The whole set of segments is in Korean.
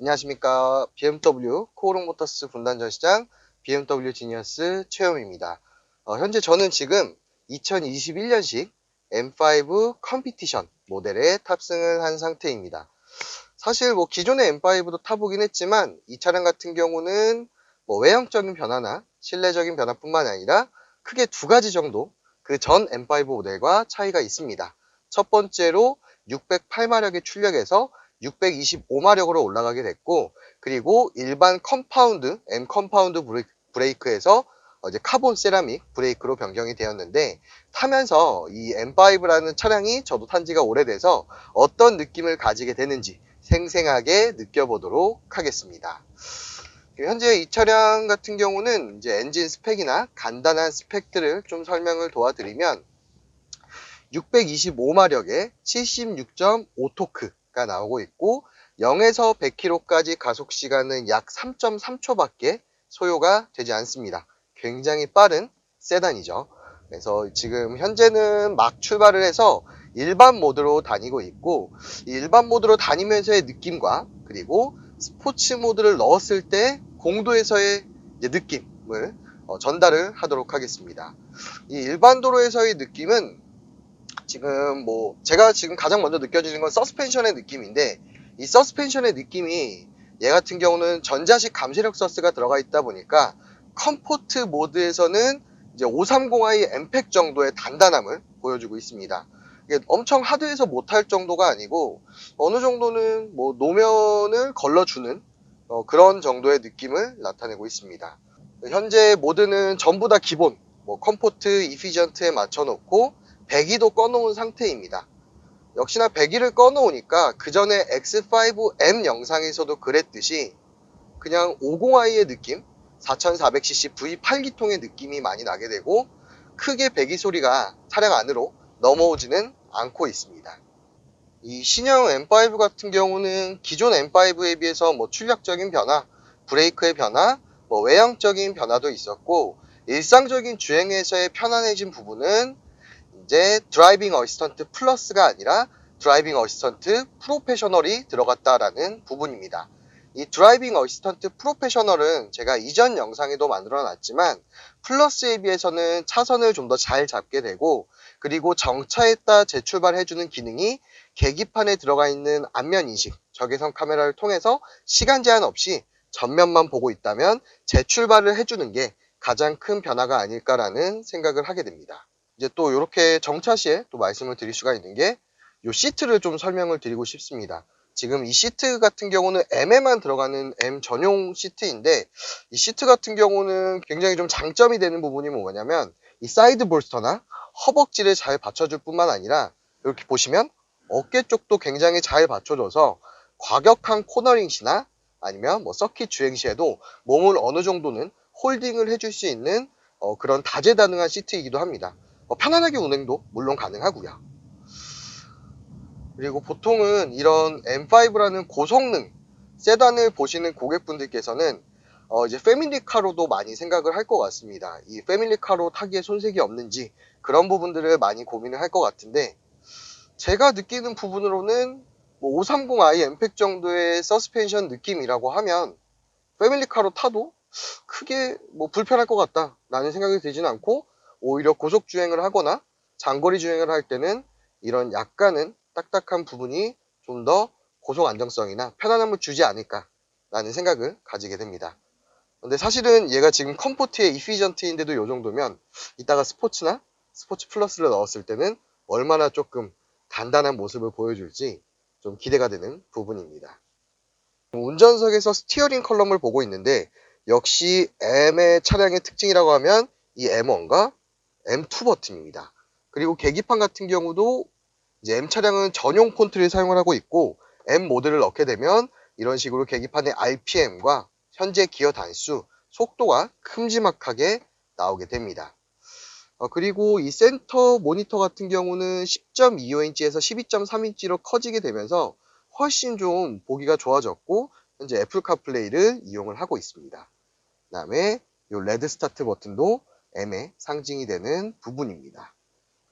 안녕하십니까. BMW 코오롱 모터스 분단 전시장 BMW 지니어스 최영입니다. 현재 저는 지금 2021년식 M5 컴피티션 모델에 탑승을 한 상태입니다. 사실 기존의 M5도 타보긴 했지만 이 차량 같은 경우는 외형적인 변화나 실내적인 변화뿐만 아니라 크게 두 가지 정도 그 전 M5 모델과 차이가 있습니다. 첫 번째로 608마력의 출력에서 625마력으로 올라가게 됐고, 그리고 일반 컴파운드, M 컴파운드 브레이크에서 이제 카본 세라믹 브레이크로 변경이 되었는데, 타면서 이 M5라는 차량이 저도 탄 지가 오래돼서 어떤 느낌을 가지게 되는지 생생하게 느껴보도록 하겠습니다. 현재 이 차량 같은 경우는 이제 엔진 스펙이나 간단한 스펙들을 좀 설명을 도와드리면 625마력에 76.5토크가 나오고 있고 0에서 100km까지 가속 시간은 약 3.3초밖에 소요가 되지 않습니다. 굉장히 빠른 세단이죠. 그래서 지금 현재는 막 출발을 해서 일반 모드로 다니고 있고, 이 일반 모드로 다니면서의 느낌과 그리고 스포츠 모드를 넣었을 때 공도에서의 느낌을 전달을 하도록 하겠습니다. 이 일반 도로에서의 느낌은 지금 제가 지금 가장 먼저 느껴지는 건 서스펜션의 느낌인데, 이 서스펜션의 느낌이 얘 같은 경우는 전자식 감시력 서스가 들어가 있다 보니까 컴포트 모드에서는 이제 530i 엠팩 정도의 단단함을 보여주고 있습니다. 이게 엄청 하드해서 못할 정도가 아니고 어느 정도는 노면을 걸러주는 그런 정도의 느낌을 나타내고 있습니다. 현재 모드는 전부 다 기본 컴포트, 이피전트에 맞춰놓고 배기도 꺼놓은 상태입니다. 역시나 배기를 꺼놓으니까 그 전에 X5M 영상에서도 그랬듯이 그냥 50i의 느낌, 4400cc V8기통의 느낌이 많이 나게 되고, 크게 배기 소리가 차량 안으로 넘어오지는 않고 있습니다. 이 신형 M5 같은 경우는 기존 M5에 비해서 출력적인 변화, 브레이크의 변화, 외형적인 변화도 있었고, 일상적인 주행에서의 편안해진 부분은 이제 드라이빙 어시스턴트 플러스가 아니라 드라이빙 어시스턴트 프로페셔널이 들어갔다라는 부분입니다. 이 드라이빙 어시스턴트 프로페셔널은 제가 이전 영상에도 만들어 놨지만 플러스에 비해서는 차선을 좀 더 잘 잡게 되고, 그리고 정차했다 재출발해주는 기능이 계기판에 들어가 있는 안면 인식 적외선 카메라를 통해서 시간 제한 없이 전면만 보고 있다면 재출발을 해주는 게 가장 큰 변화가 아닐까라는 생각을 하게 됩니다. 이제 또 이렇게 정차 시에 또 말씀을 드릴 수가 있는 게 이 시트를 좀 설명을 드리고 싶습니다. 지금 이 시트 같은 경우는 M에만 들어가는 M 전용 시트인데, 이 시트 같은 경우는 굉장히 좀 장점이 되는 부분이 뭐냐면 이 사이드 볼스터나 허벅지를 잘 받쳐줄 뿐만 아니라 이렇게 보시면 어깨 쪽도 굉장히 잘 받쳐줘서 과격한 코너링 시나 아니면 서킷 주행 시에도 몸을 어느 정도는 홀딩을 해줄 수 있는 그런 다재다능한 시트이기도 합니다. 편안하게 운행도 물론 가능하고요. 그리고 보통은 이런 M5라는 고성능 세단을 보시는 고객분들께서는 이제 패밀리카로도 많이 생각을 할 것 같습니다. 이 패밀리카로 타기에 손색이 없는지 그런 부분들을 많이 고민을 할 것 같은데, 제가 느끼는 부분으로는 530i 엠팩 정도의 서스펜션 느낌이라고 하면 패밀리카로 타도 크게 불편할 것 같다 라는 생각이 들지는 않고, 오히려 고속 주행을 하거나 장거리 주행을 할 때는 이런 약간은 딱딱한 부분이 좀 더 고속 안정성이나 편안함을 주지 않을까 라는 생각을 가지게 됩니다. 근데 사실은 얘가 지금 컴포트의 이피전트인데도 이 정도면 이따가 스포츠나 스포츠 플러스를 넣었을 때는 얼마나 조금 단단한 모습을 보여줄지 좀 기대가 되는 부분입니다. 운전석에서 스티어링 컬럼을 보고 있는데, 역시 M의 차량의 특징이라고 하면 이 M1과 M2 버튼입니다. 그리고 계기판 같은 경우도 이제 M 차량은 전용 폰트를 사용을 하고 있고, M 모드를 넣게 되면 이런 식으로 계기판의 RPM과 현재 기어 단수, 속도가 큼지막하게 나오게 됩니다. 그리고 이 센터 모니터 같은 경우는 10.25인치에서 12.3인치로 커지게 되면서 훨씬 좀 보기가 좋아졌고, 현재 애플 카플레이를 이용을 하고 있습니다. 그 다음에 이 레드 스타트 버튼도 M의 상징이 되는 부분입니다.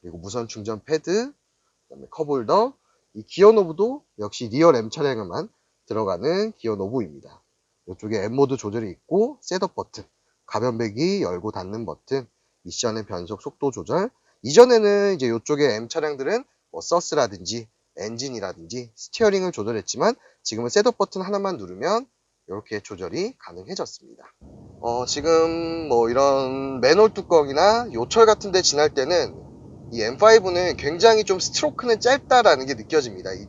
그리고 무선 충전 패드, 그 다음에 컵홀더, 이 기어 노브도 역시 리얼 M 차량에만 들어가는 기어 노브입니다. 이쪽에 M모드 조절이 있고 셋업 버튼, 가변배기 열고 닫는 버튼, 미션의 변속 속도 조절. 이전에는 이제 이쪽에 M 차량들은 뭐 서스라든지 엔진이라든지 스티어링을 조절했지만 지금은 셋업 버튼 하나만 누르면 이렇게 조절이 가능해졌습니다. 지금 뭐 이런 맨홀 뚜껑이나 요철 같은 데 지날 때는 이 M5는 굉장히 좀 스트로크는 짧다라는 게 느껴집니다. 이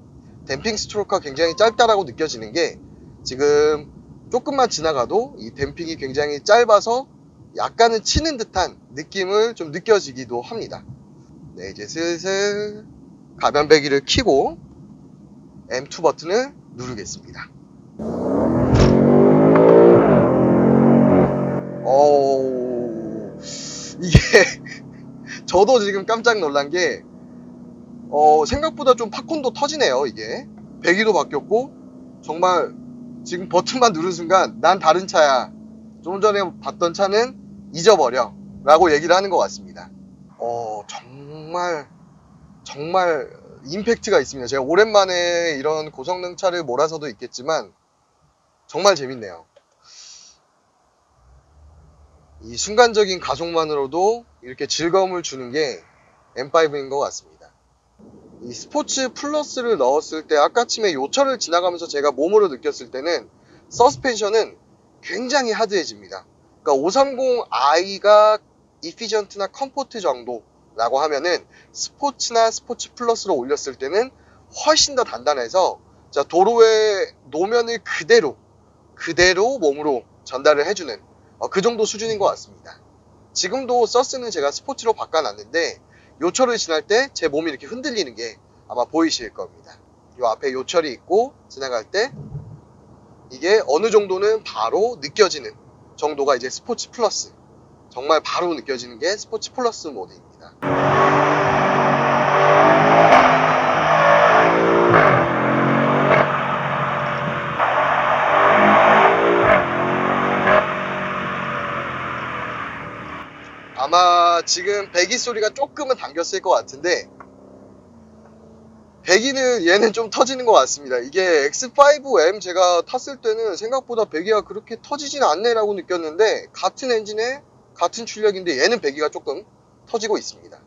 댐핑 스트로크가 굉장히 짧다라고 느껴지는 게 지금 조금만 지나가도 이 댐핑이 굉장히 짧아서 약간은 치는 듯한 느낌을 좀 느껴지기도 합니다. 네, 이제 슬슬 가변배기를 켜고 M2 버튼을 누르겠습니다. 이게 저도 지금 깜짝 놀란 게 생각보다 좀 팝콘도 터지네요. 이게 배기도 바뀌었고 정말 지금 버튼만 누른 순간 난 다른 차야, 좀 전에 봤던 차는 잊어버려 라고 얘기를 하는 것 같습니다. 정말 임팩트가 있습니다. 제가 오랜만에 이런 고성능 차를 몰아서도 있겠지만 정말 재밌네요. 이 순간적인 가속만으로도 이렇게 즐거움을 주는 게 M5인 것 같습니다. 이 스포츠 플러스를 넣었을 때 아까쯤에 요철을 지나가면서 제가 몸으로 느꼈을 때는 서스펜션은 굉장히 하드해집니다. 그러니까 530i가 이피전트나 컴포트 정도라고 하면은 스포츠나 스포츠 플러스로 올렸을 때는 훨씬 더 단단해서 자, 도로에 노면을 그대로 몸으로 전달을 해주는 그 정도 수준인 것 같습니다. 지금도 서스는 제가 스포츠로 바꿔놨는데 요철을 지날 때 제 몸이 이렇게 흔들리는 게 아마 보이실 겁니다. 요 앞에 요철이 있고 지나갈 때 이게 어느 정도는 바로 느껴지는 정도가 이제 스포츠 플러스, 정말 바로 느껴지는 게 스포츠 플러스 모드입니다. 아마 지금 배기 소리가 조금은 당겼을 것 같은데 배기는 얘는 좀 터지는 것 같습니다. 이게 X5M 제가 탔을 때는 생각보다 배기가 그렇게 터지진 않네 라고 느꼈는데 같은 엔진에 같은 출력인데 얘는 배기가 조금 터지고 있습니다.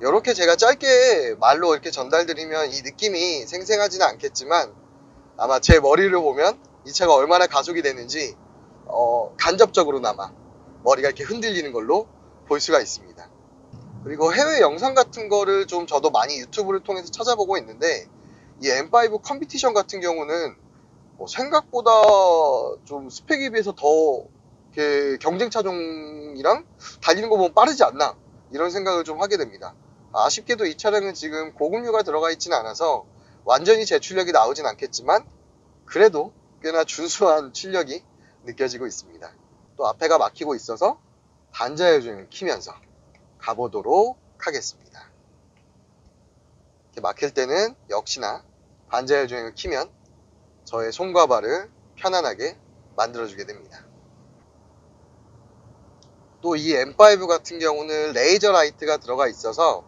이렇게 제가 짧게 말로 이렇게 전달드리면 이 느낌이 생생하지는 않겠지만 아마 제 머리를 보면 이 차가 얼마나 가속이 되는지 간접적으로나마 머리가 이렇게 흔들리는 걸로 볼 수가 있습니다. 그리고 해외 영상 같은 거를 좀 저도 많이 유튜브를 통해서 찾아보고 있는데 이 M5 컴피티션 같은 경우는 생각보다 좀 스펙에 비해서 더 이렇게 경쟁 차종이랑 달리는 거 보면 빠르지 않나 이런 생각을 좀 하게 됩니다. 아쉽게도 이 차량은 지금 고급류가 들어가 있지는 않아서 완전히 제 출력이 나오진 않겠지만 그래도 꽤나 준수한 출력이 느껴지고 있습니다. 또 앞에가 막히고 있어서 반자율주행을 키면서 가보도록 하겠습니다. 이렇게 막힐 때는 역시나 반자율주행을 키면 저의 손과 발을 편안하게 만들어주게 됩니다. 또 이 M5 같은 경우는 레이저 라이트가 들어가 있어서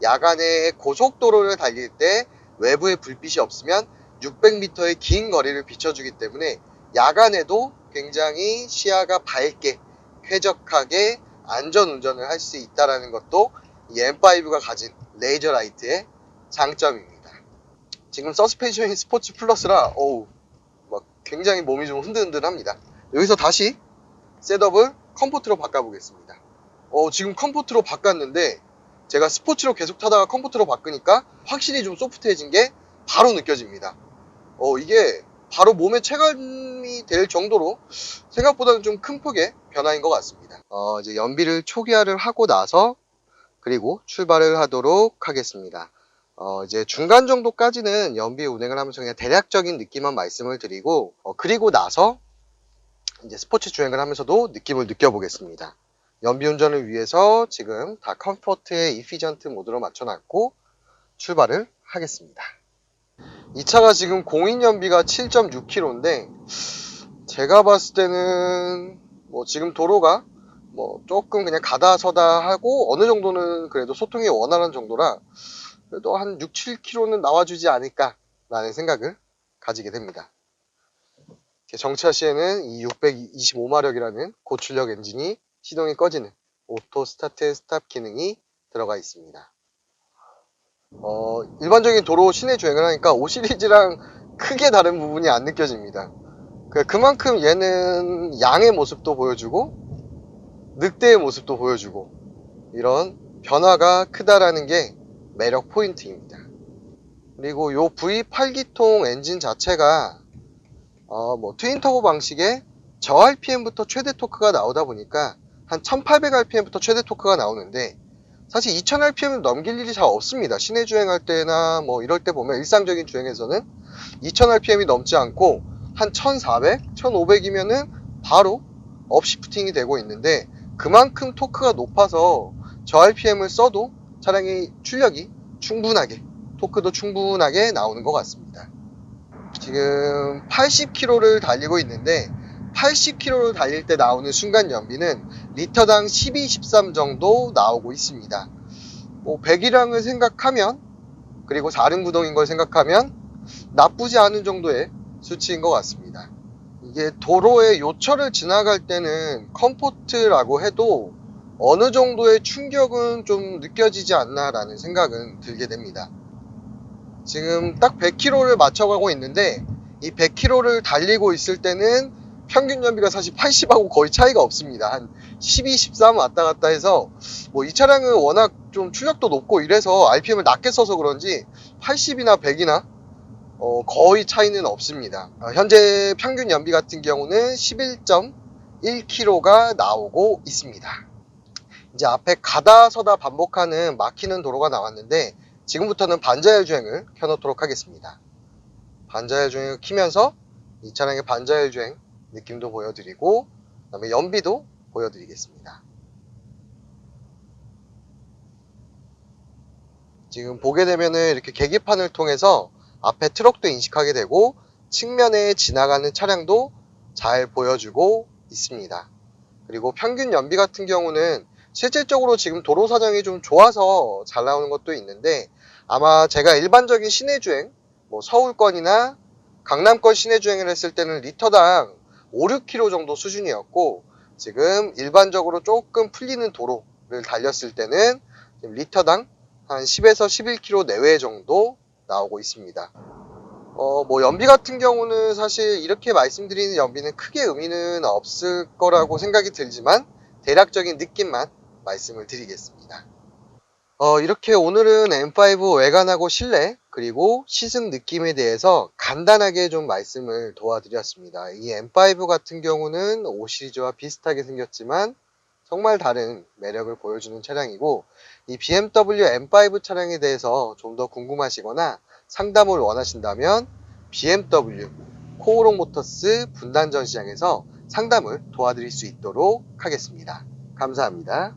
야간에 고속도로를 달릴 때 외부에 불빛이 없으면 600m의 긴 거리를 비춰주기 때문에 야간에도 굉장히 시야가 밝게 쾌적하게 안전운전을 할 수 있다는 것도 이 M5가 가진 레이저 라이트의 장점입니다. 지금 서스펜션이 스포츠 플러스라 굉장히 몸이 좀 흔들흔들합니다. 여기서 다시 셋업을 컴포트로 바꿔보겠습니다. 지금 컴포트로 바꿨는데 제가 스포츠로 계속 타다가 컴포트로 바꾸니까 확실히 좀 소프트해진 게 바로 느껴집니다. 이게 바로 몸에 체감이 될 정도로 생각보다는 좀 큰 폭의 변화인 것 같습니다. 이제 연비를 초기화를 하고 나서 그리고 출발을 하도록 하겠습니다. 이제 중간 정도까지는 연비 운행을 하면서 그냥 대략적인 느낌만 말씀을 드리고 그리고 나서 이제 스포츠 주행을 하면서도 느낌을 느껴보겠습니다. 연비 운전을 위해서 지금 다 컴포트의 이피전트 모드로 맞춰놨고 출발을 하겠습니다. 이 차가 지금 공인 연비가 7.6km인데 제가 봤을 때는 지금 도로가 조금 그냥 가다 서다 하고 어느 정도는 그래도 소통이 원활한 정도라 그래도 한 6, 7km는 나와주지 않을까 라는 생각을 가지게 됩니다. 정차 시에는 이 625마력이라는 고출력 엔진이 시동이 꺼지는 오토 스타트 스탑 기능이 들어가 있습니다. 일반적인 도로 시내 주행을 하니까 5 시리즈랑 크게 다른 부분이 안 느껴집니다. 그만큼 얘는 양의 모습도 보여주고 늑대의 모습도 보여주고 이런 변화가 크다라는 게 매력 포인트입니다. 그리고 요 V8기통 엔진 자체가 트윈 터보 방식의 저 RPM부터 최대 토크가 나오다 보니까 한 1800rpm부터 최대 토크가 나오는데 사실 2000rpm을 넘길 일이 잘 없습니다. 시내 주행할 때나 뭐 이럴 때 보면 일상적인 주행에서는 2000rpm이 넘지 않고 한 1400, 1500이면은 바로 업시프팅이 되고 있는데 그만큼 토크가 높아서 저 RPM을 써도 차량의 출력이 충분하게, 토크도 충분하게 나오는 것 같습니다. 지금 80km를 달리고 있는데 80km를 달릴 때 나오는 순간 연비는 리터당 12, 13 정도 나오고 있습니다. 배기량을 생각하면 그리고 4륜 구동인 걸 생각하면 나쁘지 않은 정도의 수치인 것 같습니다. 이게 도로의 요철을 지나갈 때는 컴포트라고 해도 어느 정도의 충격은 좀 느껴지지 않나 라는 생각은 들게 됩니다. 지금 딱 100km를 맞춰가고 있는데 이 100km를 달리고 있을 때는 평균 연비가 사실 80하고 거의 차이가 없습니다. 한 12, 13 왔다 갔다 해서 이 차량은 워낙 좀 출력도 높고 이래서 RPM을 낮게 써서 그런지 80이나 100이나 거의 차이는 없습니다. 현재 평균 연비 같은 경우는 11.1km가 나오고 있습니다. 이제 앞에 가다 서다 반복하는 막히는 도로가 나왔는데 지금부터는 반자율 주행을 켜놓도록 하겠습니다. 반자율 주행을 키면서 이 차량의 반자율 주행 느낌도 보여드리고 그 다음에 연비도 보여드리겠습니다. 지금 보게 되면은 이렇게 계기판을 통해서 앞에 트럭도 인식하게 되고 측면에 지나가는 차량도 잘 보여주고 있습니다. 그리고 평균 연비 같은 경우는 실질적으로 지금 도로 사정이 좀 좋아서 잘 나오는 것도 있는데 아마 제가 일반적인 시내 주행 서울권이나 강남권 시내 주행을 했을 때는 리터당 5, 6km 정도 수준이었고 지금 일반적으로 조금 풀리는 도로를 달렸을 때는 리터당 한 10에서 11km 내외 정도 나오고 있습니다. 연비 같은 경우는 사실 이렇게 말씀드리는 연비는 크게 의미는 없을 거라고 생각이 들지만 대략적인 느낌만 말씀을 드리겠습니다. 이렇게 오늘은 M5 외관하고 실내 그리고 시승 느낌에 대해서 간단하게 좀 말씀을 도와드렸습니다. 이 M5 같은 경우는 5 시리즈와 비슷하게 생겼지만 정말 다른 매력을 보여주는 차량이고 이 BMW M5 차량에 대해서 좀 더 궁금하시거나 상담을 원하신다면 BMW 코오롱 모터스 분단 전시장에서 상담을 도와드릴 수 있도록 하겠습니다. 감사합니다.